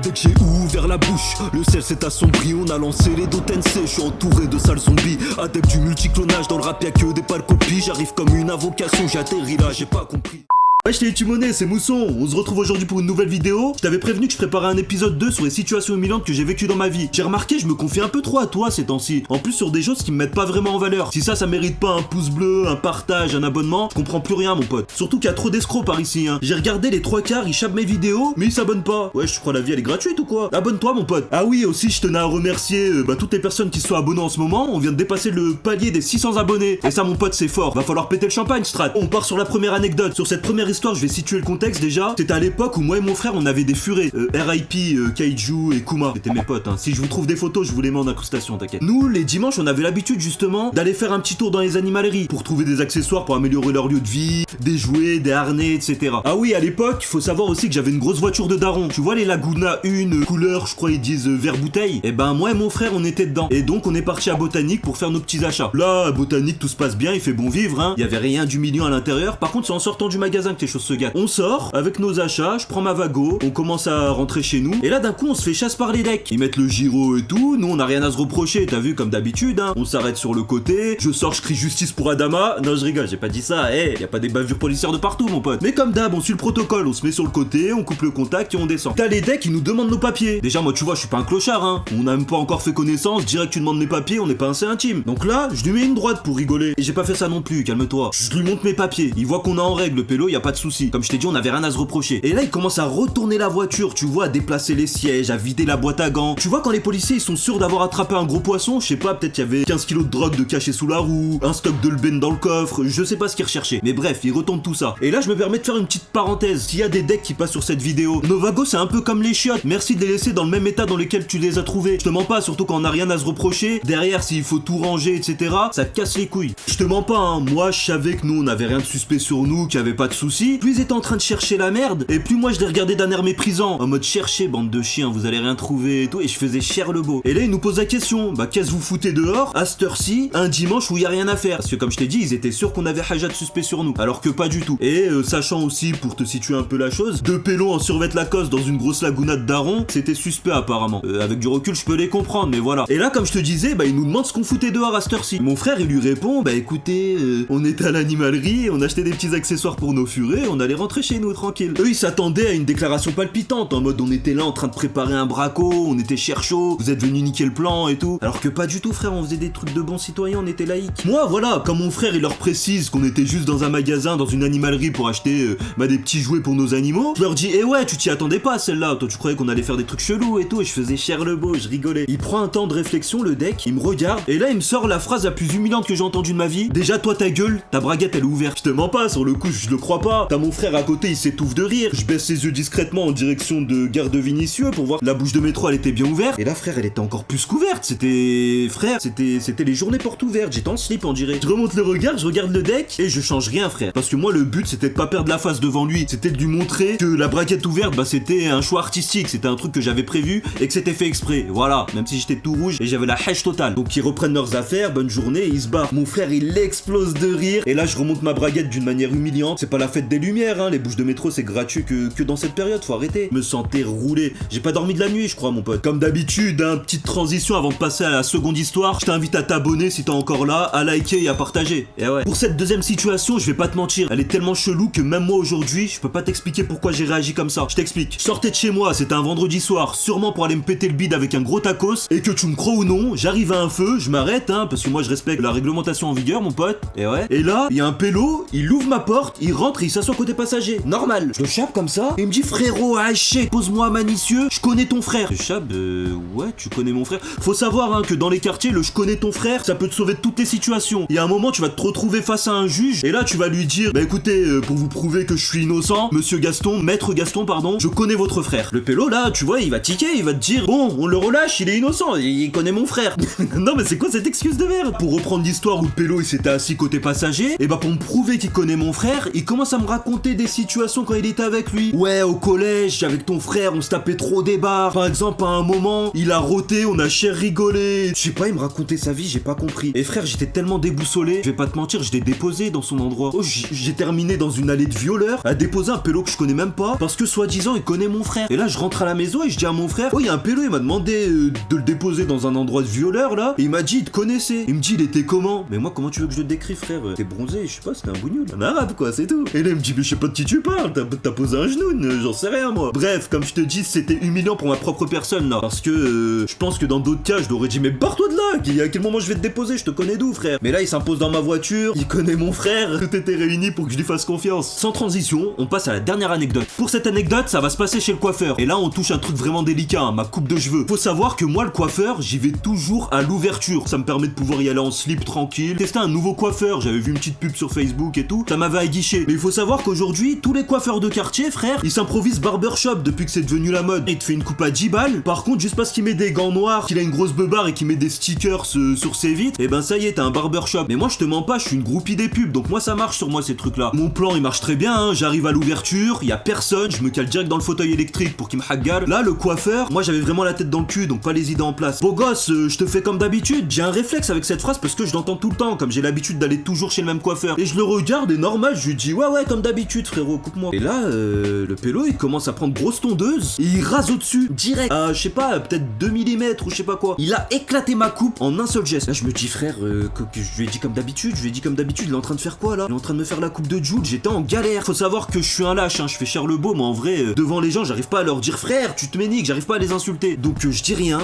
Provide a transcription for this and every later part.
Dès que j'ai ouvert la bouche, le ciel s'est assombri, on a lancé les dos Tensei. Je suis entouré de sales zombies, adepte du multiclonage. Dans le rap y'a que des pâles copies, j'arrive comme une invocation. J'ai atterri là, j'ai pas compris. Wesh les Timonais, c'est Mousson, on se retrouve aujourd'hui pour une nouvelle vidéo. Je t'avais prévenu que je préparais un épisode 2 sur les situations humiliantes que j'ai vécues dans ma vie. J'ai remarqué, je me confie un peu trop à toi ces temps-ci. En plus sur des choses qui me mettent pas vraiment en valeur. Si ça mérite pas un pouce bleu, un partage, un abonnement, je comprends plus rien mon pote. Surtout qu'il y a trop d'escrocs par ici hein. J'ai regardé les 3/4, ils chapent mes vidéos, mais ils s'abonnent pas. Ouais, je crois la vie elle est gratuite ou quoi? Abonne-toi mon pote. Ah oui, aussi je tenais à remercier toutes les personnes qui sont abonnées en ce moment. On vient de dépasser le palier des 600 abonnés. Et ça mon pote c'est fort, va falloir péter le champagne strat. On part sur la première anecdote. Sur cette première histoire, je vais situer le contexte déjà. C'était à l'époque où moi et mon frère on avait des furets. RIP, Kaiju et Kuma. C'était mes potes hein. Si je vous trouve des photos, je vous les mets en incrustation, t'inquiète. Nous, les dimanches, on avait l'habitude justement d'aller faire un petit tour dans les animaleries pour trouver des accessoires pour améliorer leur lieu de vie, des jouets, des harnais, etc. Ah oui, à l'époque, il faut savoir aussi que j'avais une grosse voiture de daron. Tu vois les Laguna 1 couleur, je crois ils disent vert bouteille. Et ben moi et mon frère on était dedans. Et donc on est parti à Botanique pour faire nos petits achats. Là, à Botanique tout se passe bien, il fait bon vivre hein. Il y avait rien d'humiliant à l'intérieur. Par contre, c'est en sortant du magasin que les choses se gâtent. On sort avec nos achats, je prends ma Vago, on commence à rentrer chez nous. Et là d'un coup on se fait chasse par les decks. Ils mettent le gyro et tout, nous on a rien à se reprocher, t'as vu comme d'habitude hein. On s'arrête sur le côté, je sors, je crie justice pour Adama. Non je rigole, j'ai pas dit ça, y a pas des bavures policières de partout mon pote. Mais comme d'hab, on suit le protocole, on se met sur le côté, on coupe le contact et on descend. T'as les decks, ils nous demandent nos papiers. Déjà moi tu vois, je suis pas un clochard hein. On a même pas encore fait connaissance, direct tu demandes mes papiers, on n'est pas assez intime. Donc là, je lui mets une droite pour rigoler. Et j'ai pas fait ça non plus, calme-toi. Je lui montre mes papiers, il voit qu'on est en règle, le pélo, y a pas de souci. Comme je t'ai dit, on avait rien à se reprocher. Et là, il commence à retourner la voiture, tu vois, à déplacer les sièges, à vider la boîte à gants. Tu vois, quand les policiers, ils sont sûrs d'avoir attrapé un gros poisson, je sais pas, peut-être il y avait 15 kilos de drogue de caché sous la roue, un stock de l'ben dans le coffre, je sais pas ce qu'ils recherchaient. Mais bref, ils retournent tout ça. Et là, je me permets de faire une petite parenthèse. S'il y a des decks qui passent sur cette vidéo, nos Vagos, c'est un peu comme les chiottes. Merci de les laisser dans le même état dans lequel tu les as trouvés. Je te mens pas, surtout quand on a rien à se reprocher. Derrière, s'il faut tout ranger, etc., ça te casse les couilles. Je te mens pas, hein. Moi, je savais que nous, on avait rien de suspect sur nous, qu'il y avait pas de soucis. Plus ils étaient en train de chercher la merde, et plus moi je les regardais d'un air méprisant, en mode cherchez bande de chiens, vous allez rien trouver et tout, et je faisais cher le beau. Et là ils nous posent la question, qu'est-ce que vous foutez dehors à cette heure-ci, un dimanche où il y a rien à faire? Parce que comme je t'ai dit, ils étaient sûrs qu'on avait haja de suspect sur nous, alors que pas du tout. Et sachant aussi, pour te situer un peu la chose, deux pélos en survêt Lacoste dans une grosse laguna de daron, c'était suspect apparemment. Avec du recul je peux les comprendre, mais voilà. Et là comme je te disais, ils nous demandent ce qu'on foutait dehors à cette heure-ci. Mon frère il lui répond, écoutez, on était à l'animalerie, on achetait des petits accessoires pour nos furets, on allait rentrer chez nous tranquille. Eux ils s'attendaient à une déclaration palpitante, en mode on était là en train de préparer un braco, on était cher chaud, vous êtes venus niquer le plan et tout. Alors que pas du tout frère, on faisait des trucs de bons citoyens, on était laïcs. Moi voilà, quand mon frère il leur précise qu'on était juste dans un magasin, dans une animalerie pour acheter des petits jouets pour nos animaux, je leur dis ouais tu t'y attendais pas celle-là, toi tu croyais qu'on allait faire des trucs chelous et tout, et je faisais cher le beau, je rigolais. Il prend un temps de réflexion le deck, il me regarde, et là il me sort la phrase la plus humiliante que j'ai entendue de ma vie. Déjà toi ta gueule, ta braguette elle est ouverte. Je te mens pas, sur le coup je le crois pas. T'as mon frère à côté, il s'étouffe de rire, je baisse ses yeux discrètement en direction de Gare de Vinicieux pour voir la bouche de métro elle était bien ouverte. Et là frère elle était encore plus couverte. C'était les journées portes ouvertes. J'étais en slip on dirait. Je remonte le regard, je regarde le deck et je change rien frère. Parce que moi le but c'était de pas perdre la face devant lui. C'était de lui montrer que la braguette ouverte c'était un choix artistique. C'était un truc que j'avais prévu et que c'était fait exprès. Voilà. Même si j'étais tout rouge et j'avais la hache totale. Donc ils reprennent leurs affaires, bonne journée et ils se barrent. Mon frère il explose de rire. Et là je remonte ma braguette d'une manière humiliante. C'est pas la fête des lumières hein. Les bouches de métro c'est gratuit que dans cette période. Faut arrêter. Me sentais roulé. J'ai pas dormi de la nuit, je crois, mon pote. Comme d'habitude, petite transition avant de passer à la seconde histoire. Je t'invite à t'abonner si t'es encore là, à liker et à partager. Et ouais. Pour cette deuxième situation, je vais pas te mentir. Elle est tellement chelou que même moi aujourd'hui, je peux pas t'expliquer pourquoi j'ai réagi comme ça. Je t'explique. Je sortais de chez moi, c'était un vendredi soir, sûrement pour aller me péter le bide avec un gros tacos. Et que tu me crois ou non, j'arrive à un feu, je m'arrête, parce que moi je respecte la réglementation en vigueur, mon pote. Et ouais. Et là, il y a un pélo, il ouvre ma porte, il rentre et il s'assoit côté passager. Normal. Je le chape comme ça. Et il me dit frérot, haché, pose-moi manicieux, je connais ton frère. Je chape, ouais, tu connais mon frère. Faut savoir que dans les quartiers, le je connais ton frère, ça peut te sauver de toutes les situations. Il y a un moment, tu vas te retrouver face à un juge, et là, tu vas lui dire, écoutez, pour vous prouver que je suis innocent, maître Gaston, pardon, je connais votre frère. Le pélo, là, tu vois, il va tiquer, il va te dire, bon, on le relâche, il est innocent, il connaît mon frère. Non, mais c'est quoi cette excuse de merde? Pour reprendre l'histoire où le pélo pélo il s'était assis côté passager, et bah pour me prouver qu'il connaît mon frère, il commence à me raconter des situations quand il était avec lui. Ouais, au collège, avec ton frère, on se tapait trop des barres. Par exemple, à un moment, il a roté, on a cher rigolé. Je sais pas, il me racontait sa vie, j'ai pas compris. Et frère, j'étais tellement déboussolé, je vais pas te mentir, je l'ai déposé dans son endroit. Oh, j'ai terminé dans une allée de violeurs à déposer un pélo que je connais même pas, parce que soi-disant il connaît mon frère. Et là, je rentre à la maison et je dis à mon frère, oh, il y a un pélo, il m'a demandé de le déposer dans un endroit de violeur là. Et il m'a dit, il te connaissait. Il me dit, il était comment? Mais moi, comment tu veux que je le décrive, frère? T'es bronzé, je sais pas, c'était un bougnoul, un arabe quoi, c'est tout. Et là, il me dit, mais je sais pas de qui tu parles, t'as posé un genou, j'en sais rien moi. Bref, comme je te dis, c'était humiliant pour ma propre personne là, parce que je pense que dans d'autres cas, je l'aurais dit, mais barre-toi de là, à quel moment je vais te déposer, je te connais d'où, frère? Mais là, il s'impose dans ma voiture, il connaît mon frère, tout était réuni pour que je lui fasse confiance. Sans transition, on passe à la dernière anecdote. Pour cette anecdote, ça va se passer chez le coiffeur. Et là, on touche un truc vraiment délicat, hein, ma coupe de cheveux. Faut savoir que moi, le coiffeur, j'y vais toujours à l'ouverture. Ça me permet de pouvoir y aller en slip tranquille. Tester un nouveau coiffeur, j'avais vu une petite pub sur Facebook et tout, ça m'avait aguiché. Mais il faut savoir qu'aujourd'hui, tous les coiffeurs de quartier, frère, ils s'improvisent barbershop depuis que c'est devenu la mode. Il te fait une coupe à 10 balles. Par contre, juste parce qu'il met des gants noirs, qu'il a une grosse beubare et qu'il met des stickers sur ses vitres, et ben ça y est, t'as un barbershop. Mais moi, je te mens pas, je suis une groupie des pubs, donc moi ça marche sur moi ces trucs là. Mon plan il marche très bien, hein. J'arrive à l'ouverture, y a personne, je me cale direct dans le fauteuil électrique pour qu'il me haggale. Là, le coiffeur, moi j'avais vraiment la tête dans le cul, donc pas les idées en place. Beau gosse, je te fais comme d'habitude. J'ai un réflexe avec cette phrase parce que je l'entends tout le temps, comme j'ai l'habitude d'aller toujours chez le même coiffeur. Et je le regarde et normal, je lui dis ouais comme d'habitude frérot, coupe-moi. Et là, le pélo il commence à prendre grosse tondeuse et il rase au-dessus, direct, à je sais pas, peut-être 2 mm ou je sais pas quoi. Il a éclaté ma coupe en un seul geste. Là je me dis frère, que je lui ai dit comme d'habitude, il est en train de faire quoi là? Il est en train de me faire la coupe de Jules, j'étais en galère. Faut savoir que je suis un lâche, hein, je fais cher le beau, mais en vrai, devant les gens, j'arrive pas à leur dire frère, tu te m'éniques, j'arrive pas à les insulter. Donc je dis rien,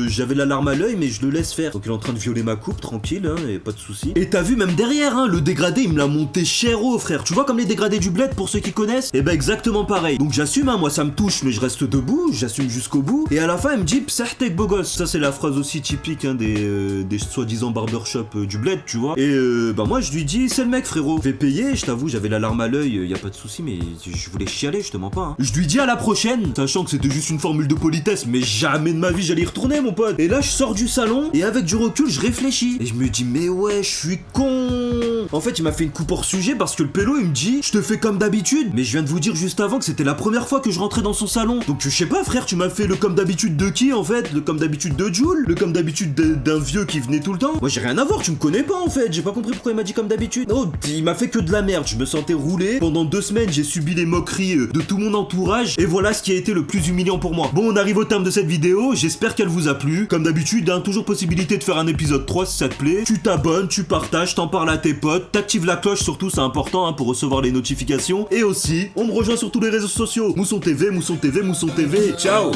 j'avais la larme à l'œil, mais je le laisse faire. Donc il est en train de violer ma coupe, tranquille, hein, et pas de soucis. Et t'as vu même derrière, hein, le dégradé, il me l'a monté cher haut, frère. Tu vois comme les dégradés du bled pour ceux qui connaissent? Et bah exactement pareil. Donc j'assume, hein, moi ça me touche, mais je reste debout, j'assume jusqu'au bout. Et à la fin, il me dit psahtek beau gosse. Ça c'est la phrase aussi typique, hein, des soi-disant barbershop du bled, tu vois. Et bah moi je lui dis c'est le mec frérot, je vais payer, je t'avoue j'avais la larme à l'œil, y a pas de souci, mais je voulais chialer, je te mens pas, hein. Je lui dis à la prochaine, sachant que c'était juste une formule de politesse, mais jamais de ma vie j'allais y retourner mon pote. Et là je sors du salon et avec du recul je réfléchis et je me dis mais ouais je suis con. En fait il m'a fait une coupe hors sujet parce que le pélo il me dit je te fais comme d'habitude, mais je viens de vous dire juste avant que c'était la première fois que je rentrais dans son salon. Donc je sais pas frère, tu m'as fait le comme d'habitude de qui en fait? Le comme d'habitude de Jules? Le comme d'habitude d'un vieux qui venait tout le temps? Moi j'ai rien à voir, tu me connais pas en fait, j'ai pas compris pourquoi il m'a dit comme d'habitude. Oh, il m'a fait que de la merde, je me sentais roulé. Pendant 2 semaines, j'ai subi les moqueries de tout mon entourage. Et voilà ce qui a été le plus humiliant pour moi. Bon, on arrive au terme de cette vidéo, j'espère qu'elle vous a plu. Comme d'habitude, hein, toujours possibilité de faire un épisode 3 si ça te plaît. Tu t'abonnes, tu partages, t'en parles à tes potes, t'actives la cloche surtout, c'est important hein, pour recevoir les notifications. Et aussi, on me rejoint sur tous les réseaux sociaux. Mousson TV, Mousson TV, Mousson TV. Ciao!